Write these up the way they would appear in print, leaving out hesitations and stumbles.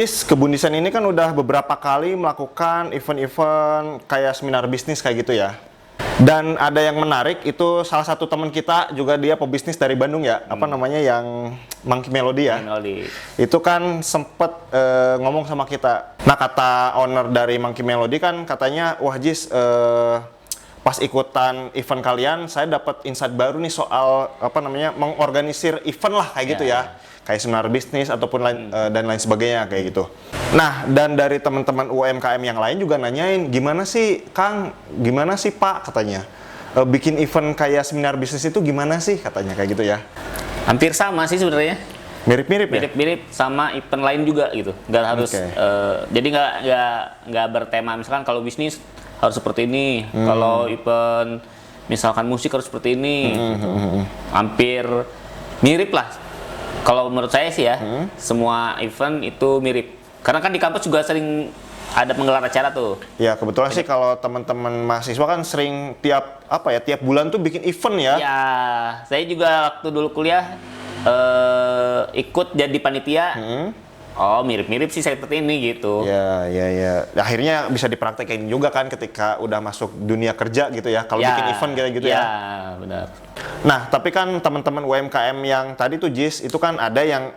Kebun Desain ini kan udah beberapa kali melakukan event-event kayak seminar bisnis kayak gitu ya. Dan ada yang menarik, itu salah satu teman kita juga, dia pebisnis dari Bandung ya, apa namanya, yang Monkey Melody ya. Melody. Itu kan sempet ngomong sama kita. Nah, kata owner dari Monkey Melody kan katanya, wah Jis, pas ikutan event kalian saya dapat insight baru nih soal apa namanya, mengorganisir event lah kayak gitu ya. Kayak seminar bisnis ataupun lain dan lain sebagainya kayak gitu. Nah, dan dari teman-teman UMKM yang lain juga nanyain, gimana sih Kang, gimana sih Pak, katanya bikin event kayak seminar bisnis itu gimana sih, katanya kayak gitu ya. Hampir sama sih sebenarnya. Mirip-mirip ya? Mirip-mirip sama event lain juga gitu. Nggak harus, jadi nggak bertema misalkan kalau bisnis harus seperti ini, kalau event misalkan musik harus seperti ini. Gitu. Hampir mirip lah. Kalau menurut saya sih ya, semua event itu mirip. Karena kan di kampus juga sering ada menggelar acara tuh. Ya, kebetulan sih kalau teman-teman mahasiswa kan sering tiap bulan tuh bikin event ya. Ya, saya juga waktu dulu kuliah ikut jadi panitia. Oh, mirip-mirip sih seperti ini gitu. Ya. Akhirnya bisa dipraktekin juga kan ketika udah masuk dunia kerja gitu ya. Kalau bikin event kayak gitu ya. Ya, benar. Nah, tapi kan teman-teman UMKM yang tadi tuh Jis, itu kan ada yang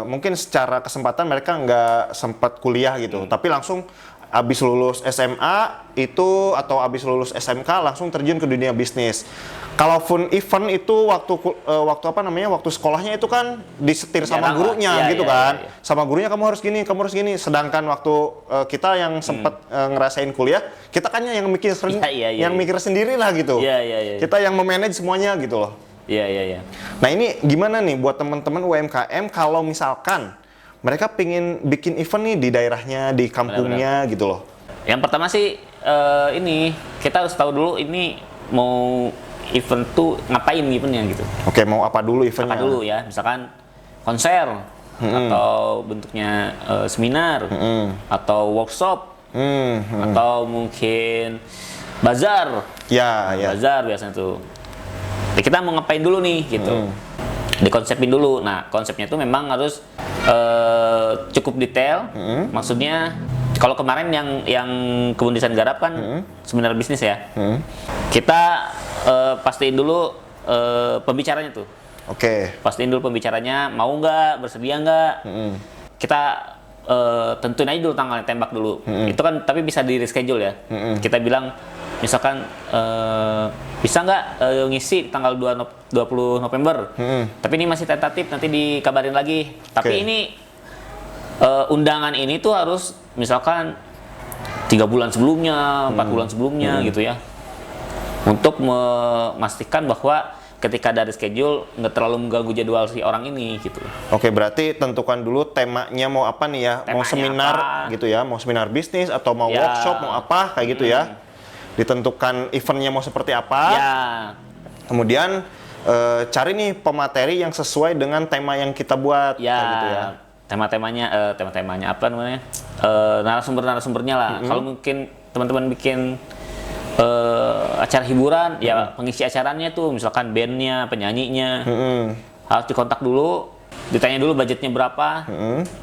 mungkin secara kesempatan mereka nggak sempat kuliah gitu, tapi langsung abis lulus SMA itu atau abis lulus SMK langsung terjun ke dunia bisnis. Kalaupun event itu waktu apa namanya, waktu sekolahnya itu kan disetir sama gurunya gitu kan. Sama gurunya kamu harus gini, kamu harus gini. Sedangkan waktu kita yang sempat ngerasain kuliah, kita kan yang mikir yang mikir sendiri lah gitu. Kita yang memanage semuanya gitu loh. Iya. Nah, ini gimana nih buat teman-teman UMKM kalau misalkan mereka pengen bikin event nih di daerahnya, di kampungnya gitu loh. Yang pertama sih ini kita harus tahu dulu ini mau event tuh ngapain eventnya gitu. Oke, mau apa dulu eventnya? Apa dulu ya, misalkan konser atau bentuknya seminar atau workshop atau mungkin bazar. Ya. Bazar biasanya tuh. Jadi kita mau ngapain dulu nih gitu. Dikonsepin dulu. Nah, konsepnya itu memang harus cukup detail. Maksudnya kalau kemarin yang Kebun Desain garap kan seminar bisnis ya. Kita pastiin dulu pembicaranya tuh. Oke. Pastiin dulu pembicaranya mau nggak, bersedia nggak. Kita tentuin aja dulu tanggalnya, tembak dulu. Itu kan tapi bisa di reschedule ya. Kita bilang misalkan bisa nggak ngisi tanggal 20 November. Tapi ini masih tentatif, nanti dikabarin lagi. Tapi ini undangan ini tuh harus misalkan 3 bulan sebelumnya, 4 bulan sebelumnya gitu ya. Untuk memastikan bahwa ketika dari schedule nggak terlalu mengganggu jadwal si orang ini gitu. Oke, berarti tentukan dulu temanya mau apa nih ya? Mau seminar apa? Gitu ya, mau seminar bisnis atau mau workshop, mau apa kayak gitu ya. Ditentukan eventnya mau seperti apa. Kemudian cari nih pemateri yang sesuai dengan tema yang kita buat kayak gitu ya. Tema-temanya apa namanya? Narasumber-narasumbernya lah. Kalau mungkin teman-teman bikin acara hiburan, ya pengisi acaranya tuh misalkan bandnya, penyanyinya harus dikontak dulu, ditanya dulu budgetnya berapa,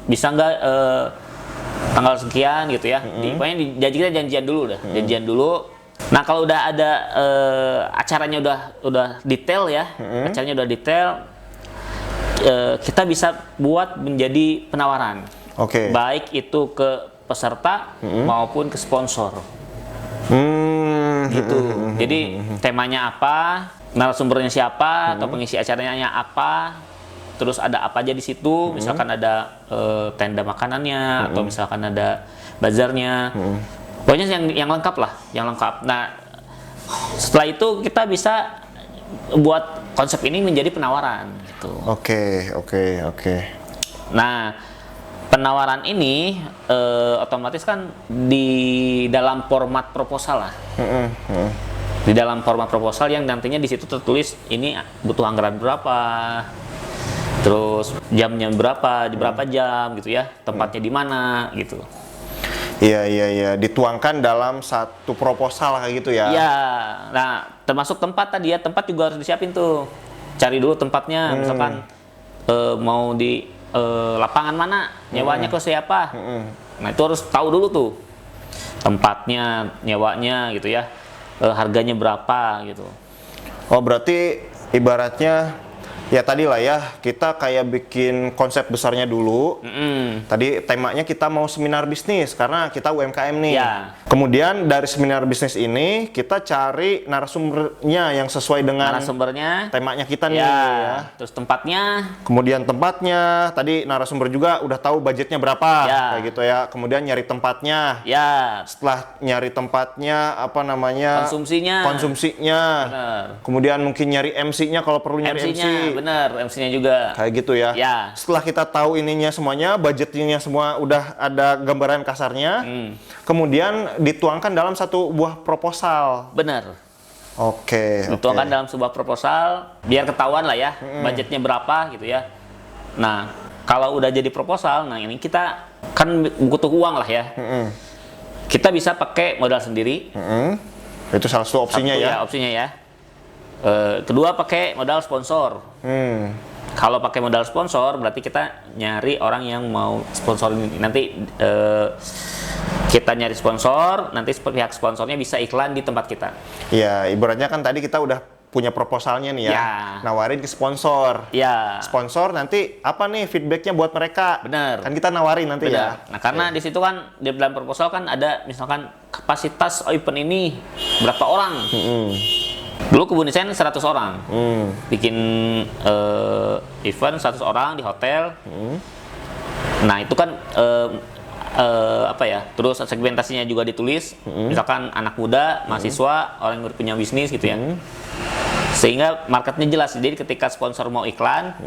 bisa nggak tanggal sekian gitu ya. Pokoknya kita janjian dulu dah, janjian dulu. Nah, kalau udah ada acaranya udah detail ya, acaranya udah detail, kita bisa buat menjadi penawaran. Baik itu ke peserta maupun ke sponsor. Gitu. Jadi temanya apa, narasumbernya siapa, atau pengisi acaranya apa, terus ada apa aja di situ. Misalkan ada tenda makanannya, atau misalkan ada bazarnya. Pokoknya yang lengkap lah, yang lengkap. Nah, setelah itu kita bisa buat konsep ini menjadi penawaran gitu. Oke. Nah, penawaran ini otomatis kan di dalam format proposal lah. Di dalam format proposal yang nantinya di situ tertulis ini butuh anggaran berapa, terus jamnya berapa, di berapa jam gitu ya, tempatnya di mana gitu. Iya. Dituangkan dalam satu proposal kayak gitu ya. Iya. Nah, termasuk tempat tadi ya, tempat juga harus disiapin tuh. Cari dulu tempatnya, misalkan mau di lapangan mana, nyewanya ke siapa. Nah itu harus tahu dulu tuh tempatnya, nyewanya gitu ya, harganya berapa gitu. Oh berarti ibaratnya ya tadi lah ya, kita kayak bikin konsep besarnya dulu. Tadi temanya kita mau seminar bisnis karena kita UMKM nih. Ya. Kemudian dari seminar bisnis ini kita cari narasumbernya yang sesuai dengan Narasumbernya, temanya kita nih ya. ya. Terus tempatnya, Kemudian tempatnya, tadi narasumber juga udah tahu budgetnya berapa, Ya. kayak gitu ya. Kemudian nyari tempatnya. ya. Setelah nyari tempatnya, apa namanya? Konsumsinya. Bener. Kemudian mungkin nyari MC-nya kalau perlu nyari MC-nya, MC. bener, MC-nya juga. Kayak gitu ya. Ya. Setelah kita tahu ininya semuanya, budgetnya semua udah ada gambaran kasarnya. Kemudian dituangkan dalam satu buah proposal. Bener. Oke. Dituangkan dalam sebuah proposal, biar ketahuan lah ya, budgetnya berapa gitu ya. Nah, kalau udah jadi proposal, nah ini kita kan butuh uang lah ya. Kita bisa pakai modal sendiri. Itu salah satu opsinya Satu ya. opsinya ya. Kedua pakai modal sponsor. Kalau pakai modal sponsor berarti kita nyari orang yang mau sponsor ini. Nanti kita nyari sponsor, nanti pihak sponsornya bisa iklan di tempat kita. Ya, ibaratnya kan tadi kita udah punya proposalnya nih ya. Ya. Nawarin ke sponsor. Ya. Sponsor nanti apa nih feedbacknya buat mereka? Bener. Kan kita nawarin nanti ya. Nah, karena di situ kan di dalam proposal kan ada misalkan kapasitas event ini berapa orang. Dulu Kebun Desain 100 orang. Bikin event 100 orang di hotel. Nah, itu kan apa ya? Terus segmentasinya juga ditulis. Misalkan anak muda, mahasiswa, orang yang punya bisnis gitu ya. Sehingga marketnya jelas. Jadi ketika sponsor mau iklan,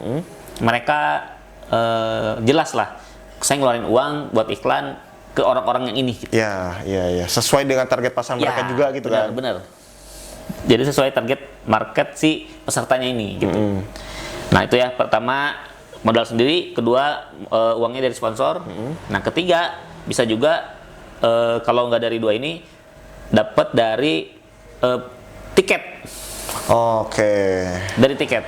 mereka jelas lah. Saya ngeluarin uang buat iklan ke orang-orang yang ini. Gitu. Ya, sesuai dengan target pasar mereka juga gitu kan. Bener. Jadi sesuai target market si pesertanya ini gitu. Nah itu ya, pertama modal sendiri, kedua uangnya dari sponsor. Nah ketiga bisa juga kalau nggak dari dua ini dapat dari tiket. Oke. Dari tiket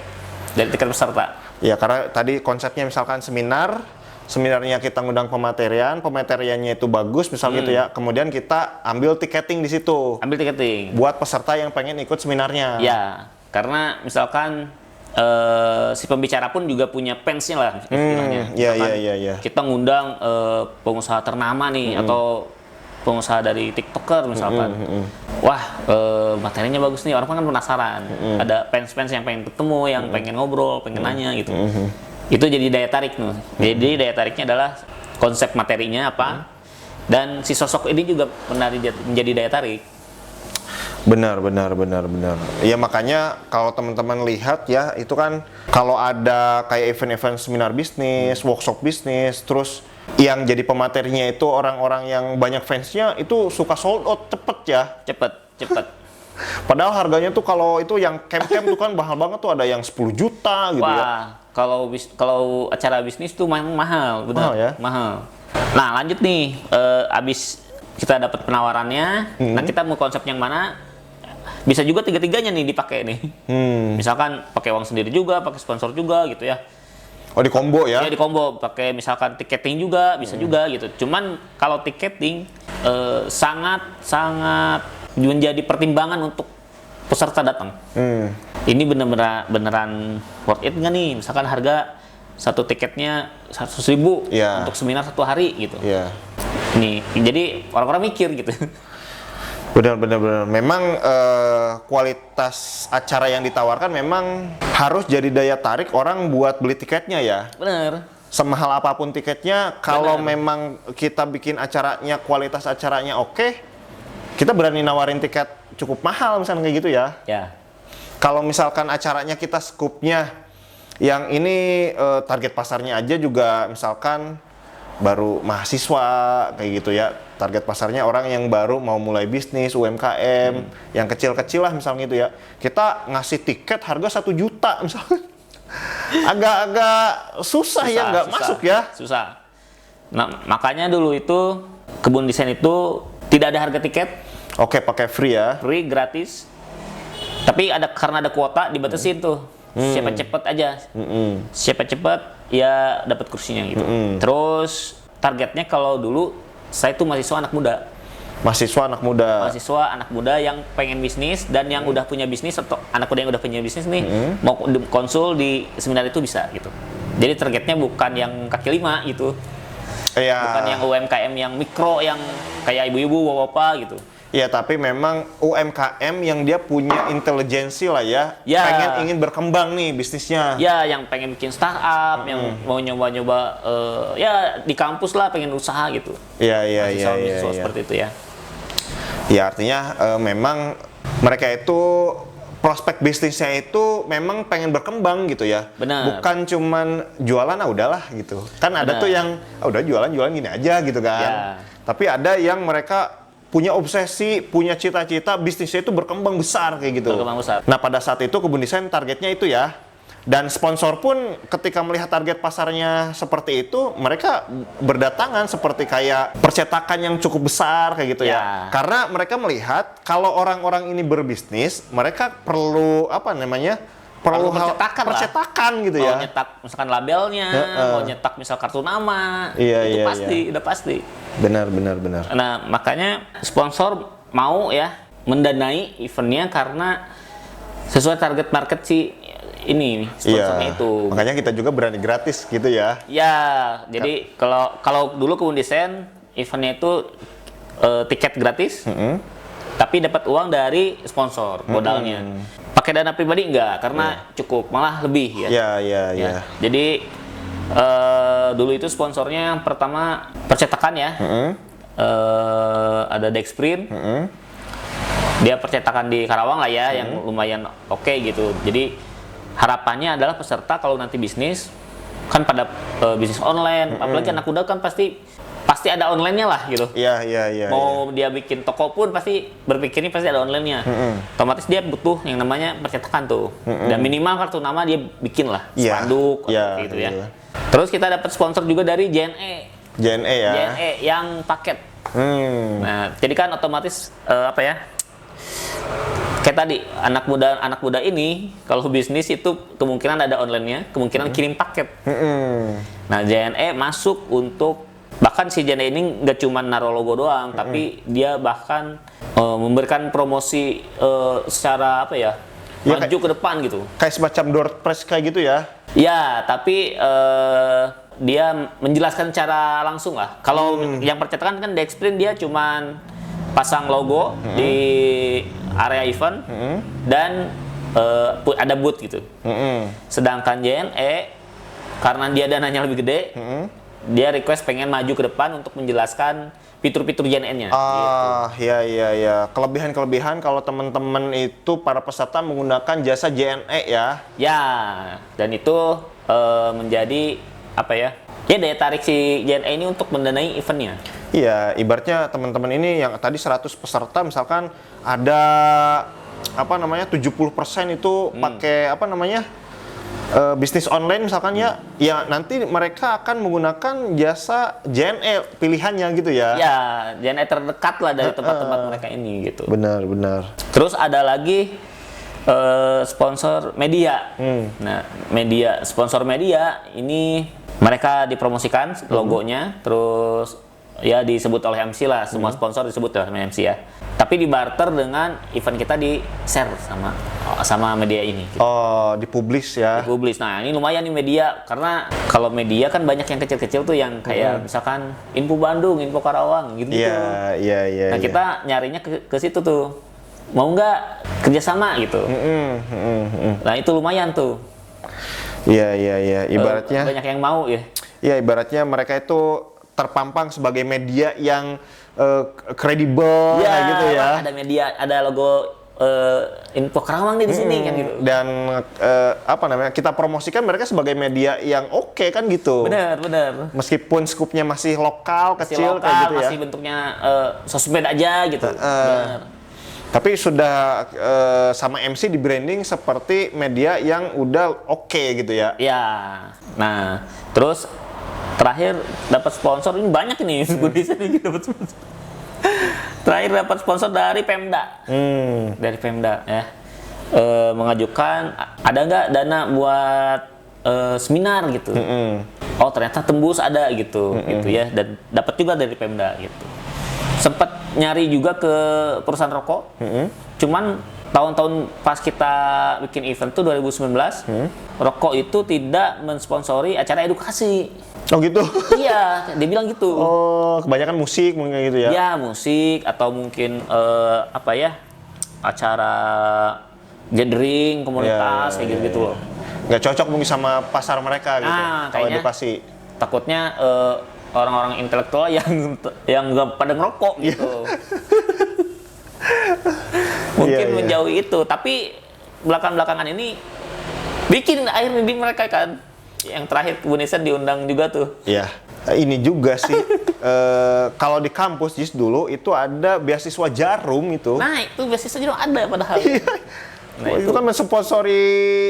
peserta. Ya karena tadi konsepnya misalkan seminarnya kita ngundang pemateriannya itu bagus misal gitu ya. Kemudian kita ambil tiketing di situ. Ambil tiketing. Buat peserta yang pengen ikut seminarnya. Ya, karena misalkan si pembicara pun juga punya fansnya lah istilahnya. Iya. Kita ngundang pengusaha ternama nih atau pengusaha dari TikToker misalkan. Wah, materinya bagus nih, orang kan penasaran. Ada fans-fans yang pengen ketemu, yang pengen ngobrol, pengen nanya gitu. Itu jadi daya tarik nih. Jadi daya tariknya adalah konsep materinya apa, dan si sosok ini juga menjadi daya tarik. Benar. Ya makanya kalau teman-teman lihat ya, itu kan kalau ada kayak event-event seminar bisnis, workshop bisnis, terus yang jadi pematerinya itu orang-orang yang banyak fansnya, itu suka sold out cepet ya. Cepet. Padahal harganya tuh kalau itu yang camp-camp tuh kan mahal banget tuh, ada yang 10 juta gitu ya. Wah, kalau acara bisnis tuh memang mahal, benar. Mahal ya? Mahal. Nah, lanjut nih, abis kita dapat penawarannya, nah kita mau konsep yang mana? Bisa juga tiga-tiganya nih dipakai nih. Misalkan pakai uang sendiri juga, pakai sponsor juga gitu ya. Oh di combo ya? Iya di combo, pakai misalkan tiketing juga bisa juga gitu. Cuman kalau tiketing sangat menjadi pertimbangan untuk peserta datang. Ini beneran worth it nggak nih? Misalkan harga satu tiketnya 100.000 untuk seminar 1 hari gitu. Nih, jadi orang-orang mikir gitu. Benar. Memang kualitas acara yang ditawarkan memang harus jadi daya tarik orang buat beli tiketnya ya. Bener. Semahal apapun tiketnya, kalau memang kita bikin acaranya, kualitas acaranya oke, kita berani nawarin tiket cukup mahal misalnya kayak gitu ya. Ya. Kalau misalkan acaranya kita skupnya yang ini target pasarnya aja juga misalkan baru mahasiswa kayak gitu ya, target pasarnya orang yang baru mau mulai bisnis, UMKM, yang kecil-kecil lah misalnya gitu ya, kita ngasih tiket harga 1 juta misalnya, agak susah ya, nggak masuk ya. Susah. Nah, makanya dulu itu Kebun Desain itu tidak ada harga tiket. Oke, pakai free ya. Free, gratis. Tapi karena ada kuota dibatasin tuh. Siapa cepet aja. Siapa cepet ya dapat kursinya gitu. Terus targetnya kalau dulu saya tuh mahasiswa anak muda. Mahasiswa anak muda yang pengen bisnis dan yang udah punya bisnis atau anak muda yang udah punya bisnis nih mau konsul di seminar itu bisa gitu. Jadi targetnya bukan yang kaki lima gitu. Bukan yang UMKM yang mikro yang kayak ibu-ibu, bapak-bapak gitu. Ya, tapi memang UMKM yang dia punya intelijensi lah ya, ingin berkembang nih bisnisnya. Ya, yang pengen bikin startup, yang mau nyoba-nyoba, ya di kampus lah pengen usaha gitu. Iya. Seperti itu ya. Ya, artinya memang mereka itu prospek bisnisnya itu memang pengen berkembang gitu ya. Benar. Bukan cuman jualan udahlah gitu. Kan ada tuh yang udah jualan gini aja gitu kan. Ya. Tapi ada yang mereka punya obsesi, punya cita-cita bisnisnya itu berkembang besar kayak gitu. Berkembang besar. Nah, pada saat itu Kebun Desain targetnya itu ya. Dan sponsor pun ketika melihat target pasarnya seperti itu, mereka berdatangan seperti kayak percetakan yang cukup besar kayak gitu ya. Karena mereka melihat kalau orang-orang ini berbisnis, mereka perlu perlu percetakan gitu ya. Mau nyetak misalkan labelnya, mau nyetak misal kartu nama, itu pasti, udah pasti. Benar. Nah, makanya sponsor mau ya mendanai eventnya karena sesuai target market si ini sponsornya itu. Makanya kita juga berani gratis gitu ya. Ya, jadi kalau dulu Kebun Desain eventnya itu tiket gratis, tapi dapat uang dari sponsor modalnya. Pakai dana pribadi enggak, karena cukup malah lebih ya. Iya. Jadi dulu itu sponsornya yang pertama percetakan ya. Ada Dexprint. Dia percetakan di Karawang lah ya, yang lumayan oke gitu. Jadi harapannya adalah peserta kalau nanti bisnis kan pada bisnis online, apalagi anak muda kan pasti ada online-nya lah gitu. Iya. Mau dia bikin toko pun pasti berpikirnya pasti ada online-nya. Otomatis dia butuh yang namanya percetakan tuh. Dan minimal kartu nama dia bikin lah, spanduk gitu ya. Terus kita dapat sponsor juga dari JNE ya. JNE yang paket. Nah, jadi kan otomatis kayak tadi anak muda ini kalau bisnis itu kemungkinan ada online-nya, kemungkinan kirim paket. Nah, JNE masuk untuk bahkan si JNE ini nggak cuma naruh logo doang, tapi dia bahkan memberikan promosi secara maju ke depan gitu. Kayak semacam door prize kayak gitu ya? Ya, tapi dia menjelaskan secara langsung lah. Kalau yang percetakan kan Dexprint dia cuman pasang logo di area event dan ada booth gitu. Sedangkan JNE karena dia dananya lebih gede, dia request pengen maju ke depan untuk menjelaskan fitur-fitur JNE-nya. Iya. Kelebihan kalau teman-teman itu para peserta menggunakan jasa JNE ya. Ya, dan itu menjadi ya daya tarik si JNE ini untuk mendanai eventnya. Iya, ibaratnya teman-teman ini yang tadi 100 peserta misalkan ada 70% itu pakai bisnis online misalkan ya nanti mereka akan menggunakan jasa JNE pilihannya gitu ya. Ya, JNE terdekat lah dari tempat-tempat mereka ini gitu. Benar. Terus ada lagi sponsor media. Nah, sponsor media ini mereka dipromosikan logonya, terus ya disebut oleh MC lah, semua sponsor disebut oleh MC ya. Tapi dibarter dengan event kita di share sama media ini. Gitu. Dipublish ya. Dipublish. Nah, ini lumayan nih media, karena kalau media kan banyak yang kecil-kecil tuh yang kayak misalkan Info Bandung, Info Karawang gitu. Iya. Nah, kita nyarinya ke situ tuh. Mau nggak kerjasama gitu. Nah, itu lumayan tuh. Iya. Ibaratnya banyak yang mau ya. Iya, ibaratnya mereka itu terpampang sebagai media yang kredibel gitu ya. Ada media, ada logo Info Karawang nih di sini kan gitu. Dan kita promosikan mereka sebagai media yang oke kan gitu. Benar. Meskipun skupnya masih lokal, kecil kayak gitu ya. Masih bentuknya sosmed aja gitu. Benar. Tapi sudah sama MC di branding seperti media yang udah oke gitu ya. Iya. Nah, terus terakhir dapat sponsor ini banyak ini Kebun Desain ini dapat sponsor. Terakhir dapat sponsor dari Pemda. Dari Pemda ya. Mengajukan ada nggak dana buat seminar gitu. Oh ternyata tembus ada gitu, gitu ya. Dan dapat juga dari Pemda gitu. Sempat nyari juga ke perusahaan rokok. Cuman tahun-tahun pas kita bikin event tuh 2019, rokok itu tidak mensponsori acara edukasi. Oh gitu? Iya, dia bilang gitu. Oh, kebanyakan musik mungkin gitu ya? Ya, musik atau mungkin apa ya, acara gathering komunitas kayak gitu-gitu loh. Nggak cocok mungkin sama pasar mereka gitu, kalau kayaknya edukasi. Takutnya orang-orang intelektual yang nggak pada ngerokok gitu. Mungkin Iya. menjauhi itu, tapi belakangan ini bikin akhirnya di mereka kan. Yang terakhir Kebunisan diundang juga tuh. Iya. Ini juga sih, kalau di kampus JIS dulu itu ada beasiswa Jarum itu. Nah, itu beasiswa juga ada padahal. Nah, itu kan mensponsori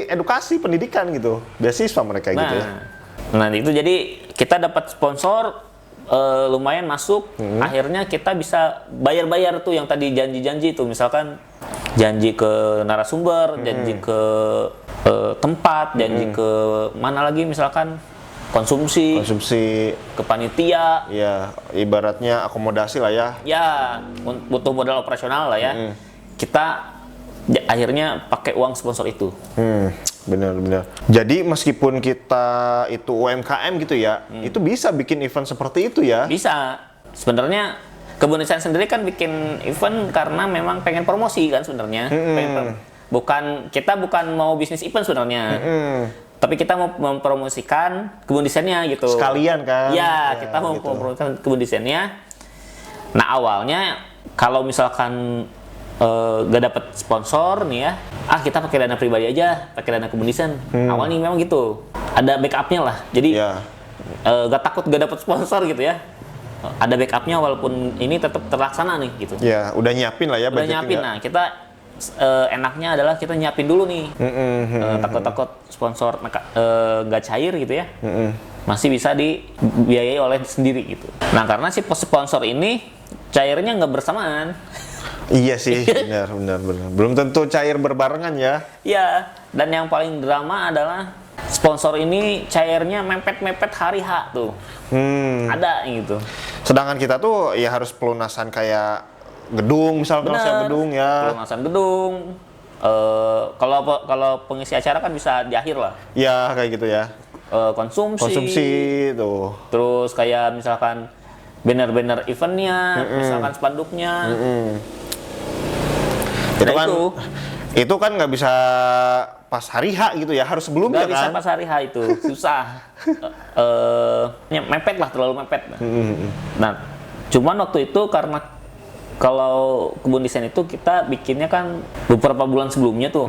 edukasi pendidikan gitu, beasiswa mereka gitu ya. Nah, itu jadi kita dapat sponsor lumayan masuk. Akhirnya kita bisa bayar-bayar tuh yang tadi janji-janji itu, misalkan janji ke narasumber, janji ke tempat, janji ke mana lagi misalkan konsumsi ke panitia. Ya, ibaratnya akomodasi lah ya. Ya, butuh modal operasional lah ya. Kita akhirnya pakai uang sponsor itu. Benar. Jadi meskipun kita itu UMKM gitu ya, itu bisa bikin event seperti itu ya? Bisa. Sebenarnya Kebunisan sendiri kan bikin event karena memang pengen promosi kan sebenarnya. Kita bukan mau bisnis event sebenarnya. Tapi kita mau mempromosikan kebun desainnya gitu. Sekalian kan? Ya, kita mau gitu. mempromosikan kebun desainnya. Nah, awalnya kalau misalkan gak dapet sponsor nih ya, kita pakai dana pribadi aja, pakai dana kebun desain. Awalnya memang gitu. Ada backupnya lah. Jadi gak takut gak dapet sponsor gitu ya. Ada backupnya walaupun ini tetap terlaksana nih gitu. Ya, udah nyiapin lah ya. Udah nyiapin. Nah, kita enaknya adalah kita nyiapin dulu nih. Takut-takut sponsor nggak cair gitu ya. Masih bisa dibiayai oleh sendiri gitu. Nah, karena si sponsor ini cairnya nggak bersamaan. Iya sih, benar. Belum tentu cair berbarengan ya. Iya, dan yang paling drama adalah sponsor ini cairnya mepet-mepet hari H tuh. Ada gitu. Sedangkan kita tuh ya harus pelunasan kayak gedung, misalkan sewa gedung ya. Pelunasan gedung. Kalau pengisi acara kan bisa di akhir lah. Ya, kayak gitu ya. Konsumsi tuh. Terus kayak misalkan banner-banner eventnya, misalkan spanduknya. Itu kan nggak bisa pas hari H gitu ya, harus sebelumnya Nggak bisa kan? pas hari H itu, susah. Mepet lah, terlalu mepet. Nah, cuman waktu itu karena kalau kebun desain itu kita bikinnya kan beberapa bulan sebelumnya tuh.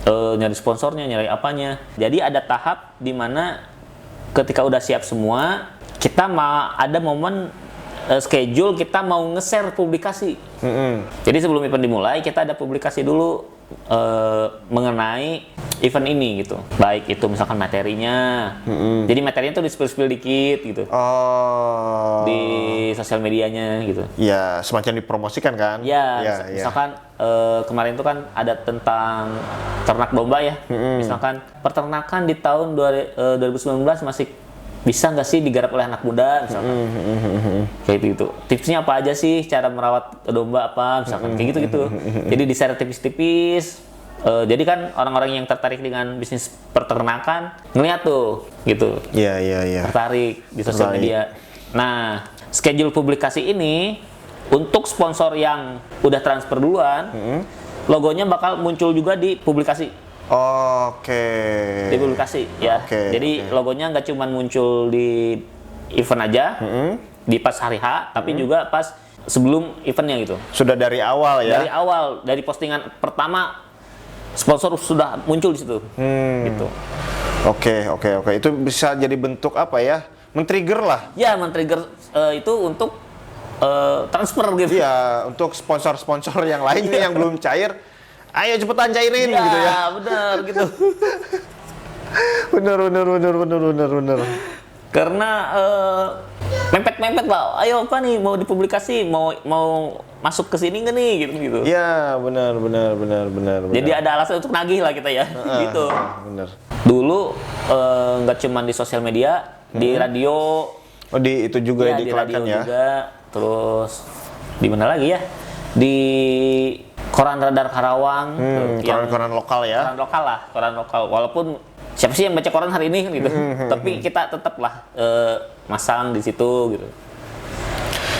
Nyari sponsornya, nyari apanya. Jadi ada tahap di mana ketika udah siap semua, kita ada momen schedule kita mau nge-share publikasi. Jadi sebelum event dimulai, kita ada publikasi dulu mengenai event ini gitu. Baik itu misalkan materinya. Jadi materinya tuh di-spill dikit gitu. Di sosial medianya gitu. Ya, semacam dipromosikan kan? Ya, misalkan kemarin itu kan ada tentang ternak domba ya. Misalkan peternakan di tahun 2019 masih bisa nggak sih digarap oleh anak muda misalkan. Kayak gitu. Tipsnya apa aja sih cara merawat domba apa misalkan kayak gitu-gitu. Jadi di-share tipis-tipis. Jadi kan orang-orang yang tertarik dengan bisnis peternakan ngeliat tuh gitu. Iya. Tertarik di sosial media. Nah, schedule publikasi ini untuk sponsor yang udah transfer duluan, logonya bakal muncul juga di publikasi. Di publikasi ya. Jadi logonya nggak cuma muncul di event aja, di pas hari H, tapi juga pas sebelum eventnya gitu. Sudah dari awal ya? Dari awal, dari postingan pertama sponsor sudah muncul di situ. Gitu. Oke. Itu bisa jadi bentuk apa ya? Men-trigger lah. Ya, men-trigger itu untuk transfer gitu. Iya, untuk sponsor-sponsor yang lainnya yang belum cair, ayo cepetan cairin gitu ya. Benar gitu. Bener. Karena mepet lah. Ayo apa nih mau dipublikasi, mau masuk ke sini nggak nih gitu. Iya, benar. Jadi ada alasan untuk nagih lah kita ya, gitu. Benar. Dulu nggak cuma di sosial media, di radio. Oh, di itu juga Iya, di radio diiklankan ya. juga. Terus di mana lagi ya? Di koran Radar Karawang. Koran-koran lokal ya. Koran lokal lah, koran lokal. Walaupun siapa sih yang baca koran hari ini gitu. Tapi kita tetaplah masang di situ gitu.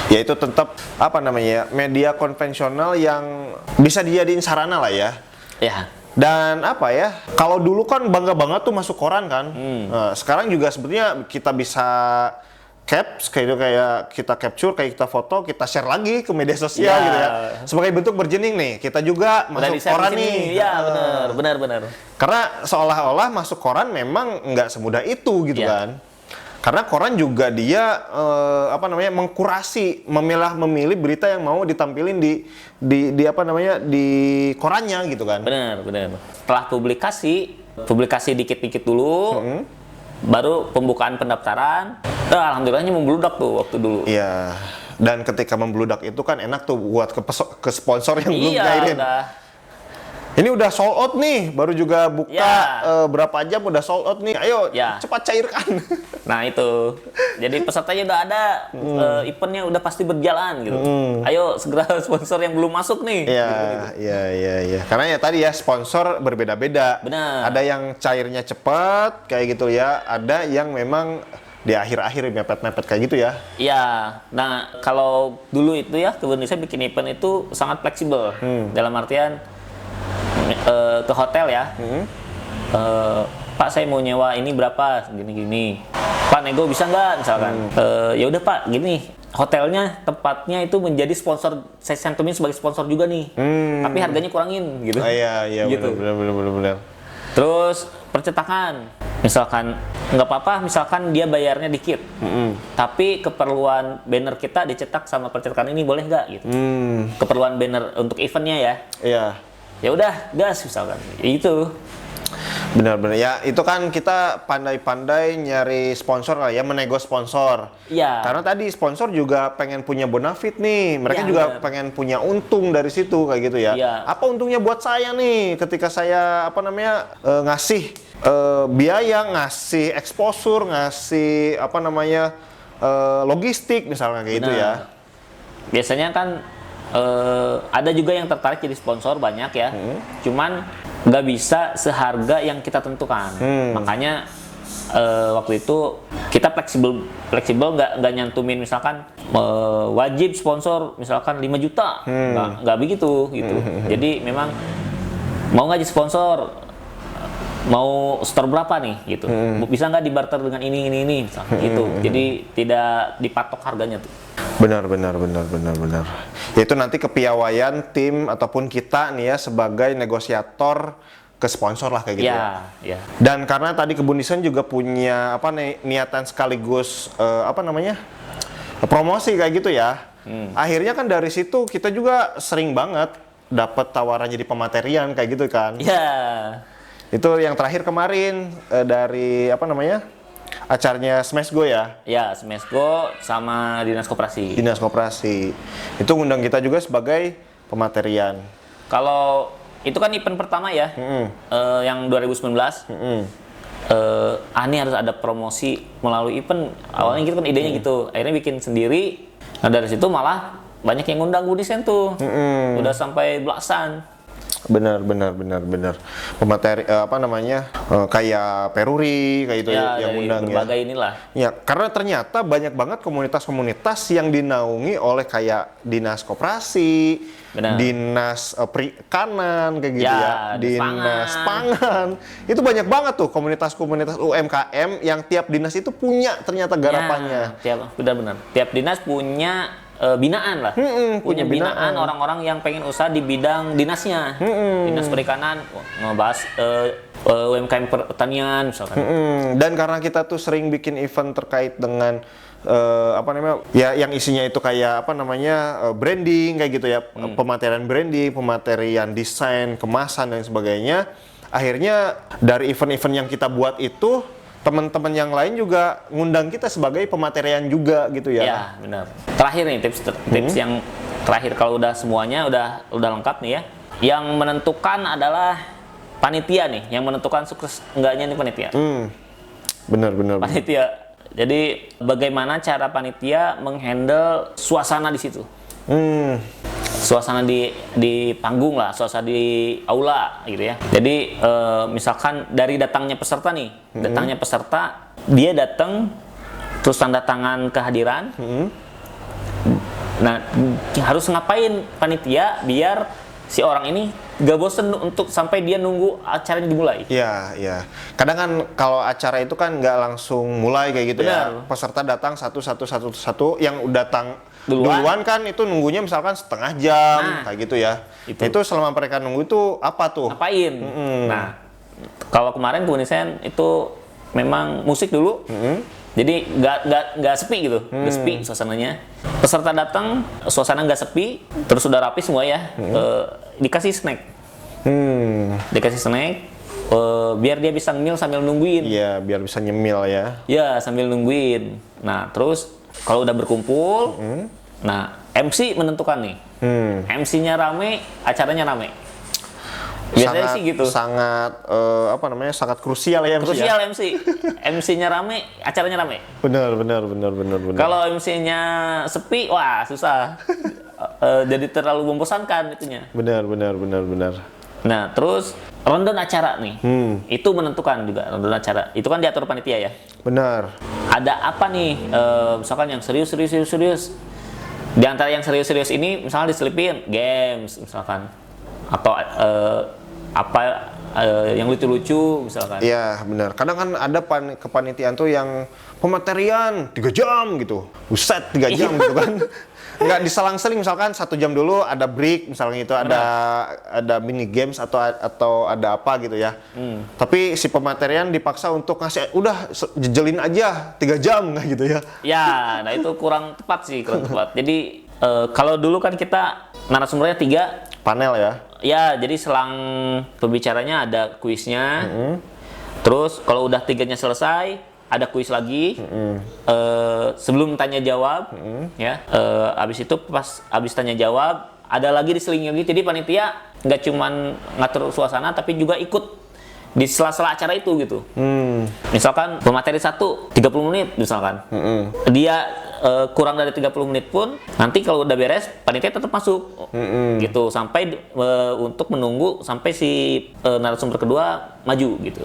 Ya itu tetap apa namanya ya, media konvensional yang bisa dijadiin sarana lah ya. Ya. Dan apa ya, kalau dulu kan bangga banget tuh masuk koran kan. Nah, sekarang juga sebetulnya kita bisa kayak kita capture, kayak kita foto, kita share lagi ke media sosial Ya. gitu ya. Sebagai bentuk berjening nih, kita juga Udah masuk di-share koran di sini. nih. Iya, benar. Karena seolah-olah masuk koran memang nggak semudah itu gitu Iya. kan. Karena koran juga dia mengkurasi, memilih berita yang mau ditampilin di korannya gitu kan. Benar. Setelah publikasi dikit-dikit dulu, baru pembukaan pendaftaran. Alhamdulillahnya membludak tuh waktu dulu. Iya. Dan ketika membludak itu kan enak tuh buat ke sponsor yang belum Iya, nyairin. udah. Ini udah sold out nih, baru juga buka Ya. berapa jam udah sold out nih. Ayo Ya. cepat cairkan. Nah itu, jadi pesertanya udah ada, eventnya udah pasti berjalan gitu. Ayo segera sponsor yang belum masuk nih. Iya. Karena ya tadi ya sponsor berbeda-beda. Benar. Ada yang cairnya cepat kayak gitu ya, ada yang memang di akhir-akhir mepet-mepet kayak gitu ya. Iya. Nah kalau dulu itu ya, Kebun Indonesia bikin event itu sangat fleksibel. Dalam artian ke hotel ya. Pak saya mau nyewa ini berapa gini-gini. Pak nego bisa nggak misalkan? Ya udah Pak gini. Hotelnya tempatnya itu menjadi sponsor, saya cantumin sebagai sponsor juga nih. Tapi harganya kurangin gitu. Iya, Gitu. benar. Terus percetakan, misalkan nggak apa-apa, misalkan dia bayarnya dikit, tapi keperluan banner kita dicetak sama percetakan ini boleh nggak gitu? Keperluan banner untuk eventnya ya, Iya. ya udah gas misalkan, itu. Benar. Ya, itu kan kita pandai-pandai nyari sponsor lah ya, menego sponsor. Iya. Karena tadi sponsor juga pengen punya bonafit nih. Mereka Iya, juga benar. pengen punya untung dari situ kayak gitu ya. Iya. Apa untungnya buat saya nih ketika saya ngasih biaya, ngasih exposure, ngasih logistik misalnya kayak gitu Benar. ya. Biasanya kan ada juga yang tertarik jadi sponsor banyak ya, cuman nggak bisa seharga yang kita tentukan. Makanya waktu itu kita fleksibel nggak nyantumin misalkan wajib sponsor misalkan 5 juta, nggak begitu gitu. Jadi memang mau nggak jadi sponsor, mau store berapa nih gitu, bisa nggak dibarter dengan ini misalkan gitu. Jadi tidak dipatok harganya tuh. Benar. Itu nanti kepiawaian tim ataupun kita nih ya sebagai negosiator ke sponsor lah kayak gitu ya. Ya. Dan karena tadi Kebun Desain juga punya niatan sekaligus promosi kayak gitu ya. Akhirnya kan dari situ kita juga sering banget dapat tawaran jadi pematerian kayak gitu kan. Ya. Itu yang terakhir kemarin dari acaranya Smashgo ya. Ya, Smashgo sama Dinas Koperasi. Dinas Koperasi. Itu ngundang kita juga sebagai pematerian. Kalau itu kan event pertama ya, yang 2019. Ini harus ada promosi melalui event. Awalnya gitu kan idenya gitu. Akhirnya bikin sendiri. Nah dari situ malah banyak yang ngundang Budisen tuh. Udah sampai belasan. Benar. Pemateri kayak Peruri kayak itu Ya, yang dari undang ya. berbagai inilah. Ya, karena ternyata banyak banget komunitas-komunitas yang dinaungi oleh kayak Dinas Koperasi, Benar. Dinas Perikanan kayak gitu Ya, ya, Dinas Dinas Pangan. Itu banyak banget tuh komunitas-komunitas UMKM yang tiap dinas itu punya ternyata garapannya. Ya, benar-benar. Tiap dinas punya binaan lah. Punya binaan orang-orang yang pengen usaha di bidang dinasnya. Dinas Perikanan ngebahas UMKM pertanian misalkan. Dan karena kita tuh sering bikin event terkait dengan yang isinya itu kayak branding kayak gitu ya, pematerian branding, pematerian desain, kemasan dan sebagainya. Akhirnya dari event-event yang kita buat itu teman-teman yang lain juga ngundang kita sebagai pematerian juga gitu ya. Ya, benar. Terakhir nih tips yang terakhir kalau udah semuanya udah lengkap nih ya. Yang menentukan adalah panitia nih, yang menentukan sukses enggaknya nih panitia. Benar. Panitia. Jadi bagaimana cara panitia menghandle suasana di situ? Suasana di panggung lah, suasana di aula gitu ya. Jadi misalkan dari datangnya peserta nih, dia datang terus tanda tangan kehadiran. Nah, harus ngapain panitia biar si orang ini gak bosen untuk sampai dia nunggu acaranya dimulai. Iya. Kadang kan kalau acara itu kan nggak langsung mulai kayak gitu. Benar. Ya. Peserta datang satu, yang datang duluan kan itu nunggunya misalkan setengah jam kayak gitu ya. Itu selama mereka nunggu itu apa tuh? Ngapain? Nah, kalau kemarin Kebun itu memang musik dulu. Jadi nggak sepi gitu, nggak sepi suasananya. Peserta datang, suasana nggak sepi, terus udah rapi semua ya. Dikasih snack, biar dia bisa ngemil sambil nungguin. Iya, biar bisa nyemil ya. Ya, sambil nungguin. Nah, terus kalau udah berkumpul, nah MC menentukan nih. MC-nya rame, acaranya rame. Biasanya sih gitu. Sangat sangat krusial ya MC. Krusial ya? MC. MC-nya rame, acaranya rame. Benar. Kalau MC-nya sepi, wah susah. Jadi terlalu membosankan itunya. Benar. Nah, terus rundown acara nih. Itu menentukan juga rundown acara. Itu kan diatur panitia ya. Benar. Ada apa nih? Misalkan yang serius. Di antara yang serius ini misalnya diselipin games misalkan. Atau yang lucu-lucu misalkan. Iya, benar. Kadang kan ada kepanitiaan tuh yang pematerian 3 jam gitu. Buset, 3 jam gitu kan. Nggak diselang-seling, misalkan 1 jam dulu ada break misalnya itu, ada mini games atau ada apa gitu ya. Tapi si pematerian dipaksa untuk ngasih udah jejelin aja 3 jam nggak gitu ya. Ya, nah itu kurang tepat. Jadi kalau dulu kan kita narasumbernya 3 panel ya. Ya, jadi selang pembicaranya ada kuisnya. Terus kalau udah 3-nya selesai, ada kuis lagi. Sebelum tanya jawab, ya. Abis itu pas abis tanya jawab, ada lagi diselingi lagi. Jadi panitia nggak cuman ngatur suasana, tapi juga ikut di sela-sela acara itu gitu. Misalkan pemateri 1 30 menit misalkan. Dia kurang dari 30 menit pun nanti kalau udah beres panitia tetap masuk. Gitu sampai untuk menunggu sampai si narasumber kedua maju gitu.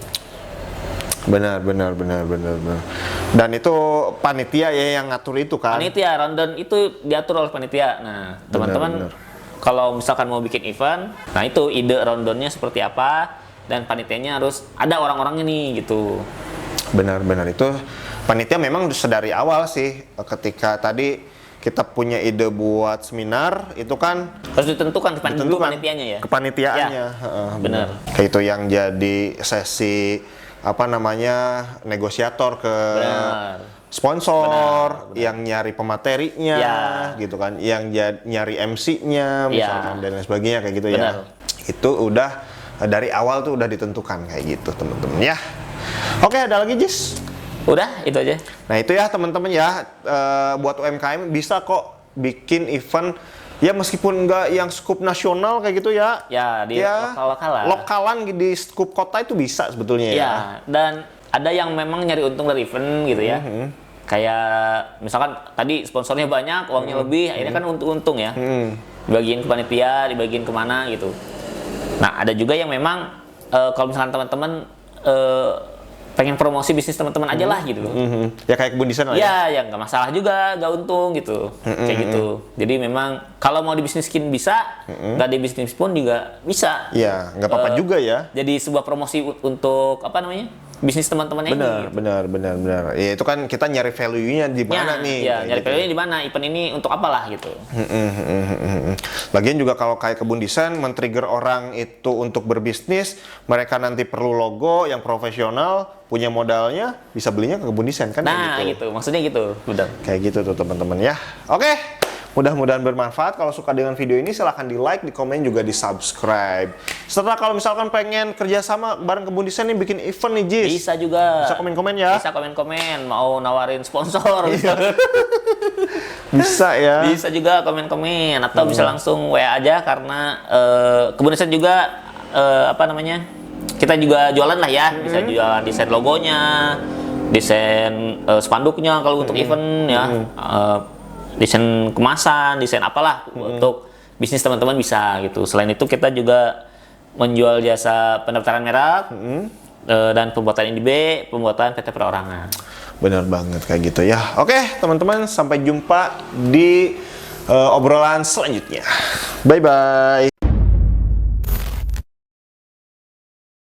Benar. Dan itu panitia ya yang ngatur itu kan. Panitia rundown itu diatur oleh panitia. Nah, teman-teman kalau misalkan mau bikin event, nah itu ide rundownnya seperti apa dan panitianya harus ada orang-orangnya nih gitu. Benar itu panitia memang sedari awal sih, ketika tadi kita punya ide buat seminar itu kan harus ditentukan panitianya ya. Kepanitiaannya. Ya, benar. Kayak itu yang jadi sesi negosiator ke sponsor, benar. Yang nyari pematerinya, gitu kan, yang nyari MC-nya, misalkan dan lain sebagainya kayak gitu ya. Itu udah dari awal tuh udah ditentukan kayak gitu teman-teman ya. Oke, ada lagi Jis? Udah, itu aja. Nah itu ya teman-teman ya, buat UMKM bisa kok bikin event ya meskipun nggak yang skup nasional kayak gitu ya. Ya, di lokal-lokalan. Lokalan di skup kota itu bisa sebetulnya ya. Ya, dan ada yang memang nyari untung dari event gitu ya. Kayak misalkan tadi sponsornya banyak, uangnya lebih, akhirnya kan untung ya. Dibagiin ke panitia, dibagiin kemana gitu. Nah, ada juga yang memang kalau misalkan teman-teman pengen promosi bisnis teman-teman aja lah gitu. Ya kayak Kebun Desain lah ya. Ya nggak masalah juga, nggak untung gitu. Kayak gitu. Jadi memang kalau mau dibisniskin bisa, nggak dibisnis pun juga bisa. Iya, nggak apa-apa juga ya. Jadi sebuah promosi untuk bisnis teman-temannya ini. Benar. Ya itu kan kita nyari value-nya di mana nih. Ya, nyari value-nya di mana, event ini untuk apalah gitu. Lagian juga kalau kayak Kebun Desain men-trigger orang itu untuk berbisnis, mereka nanti perlu logo yang profesional, punya modalnya, bisa belinya ke Kebun Desain kan. Nah, gitu. Maksudnya gitu, benar. Kayak gitu tuh teman-teman ya. Oke. Mudah-mudahan bermanfaat. Kalau suka dengan video ini silahkan di like, di komen, juga di subscribe. Serta kalau misalkan pengen kerjasama bareng Kebun Desain nih bikin event nih Jis, Bisa juga. bisa komen-komen ya. Bisa komen-komen, mau nawarin sponsor. Bisa ya. Bisa juga komen-komen atau bisa langsung WA aja karena Kebun Desain juga apa namanya? Kita juga jualan lah ya, bisa jualan desain logonya, desain spanduknya kalau untuk event ya. Desain kemasan, desain apalah untuk bisnis teman-teman bisa gitu. Selain itu kita juga menjual jasa pendaftaran merek dan pembuatan INDB, pembuatan PT Perorangan. Benar banget kayak gitu ya. Oke, teman-teman, sampai jumpa di obrolan selanjutnya. Bye bye.